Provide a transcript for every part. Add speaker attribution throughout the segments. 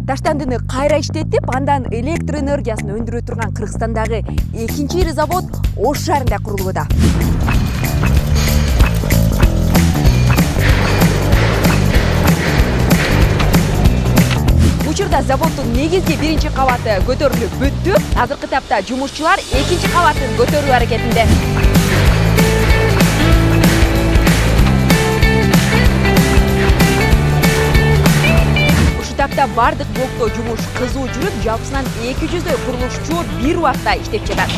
Speaker 1: таштандыны кайра иштетип, андан электр энергиясын өндүрө турган Кыргызстандагы экинчи ири завод Ош шаарында курулууда. Учурда заводдун негизги биринчи кабаты көтөрүлүп бүттү. Азыркы тапта жумушчулар экинчи кабатын көтөрүү аракетинде. Тапта бардык блокто жумуш кызуу жүрүп, жалпысынан 200 курулушчу бир убакта иштеп жатат.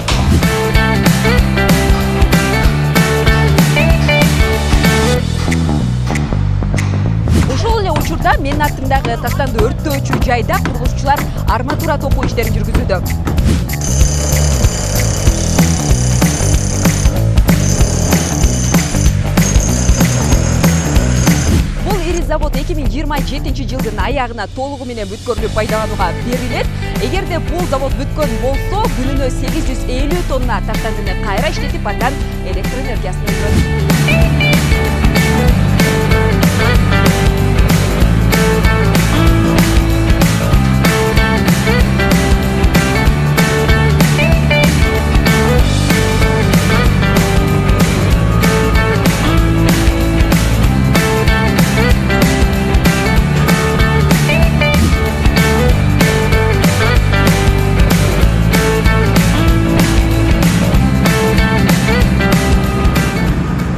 Speaker 1: Ошол эле учурда менин артымдагы таштанды өрттөөчү жайда курулушчулар арматура токуу иштерин жүргүзүүдө. Завод 2027 жылдын аягына толугу менен бүткөрүлүп пайдаланууга берилет. Эгерде бул завод бүткөн болсо, күнүнө 850 тонна таштандыны кайра иштетип, андан электр энергиясын өндүрөт.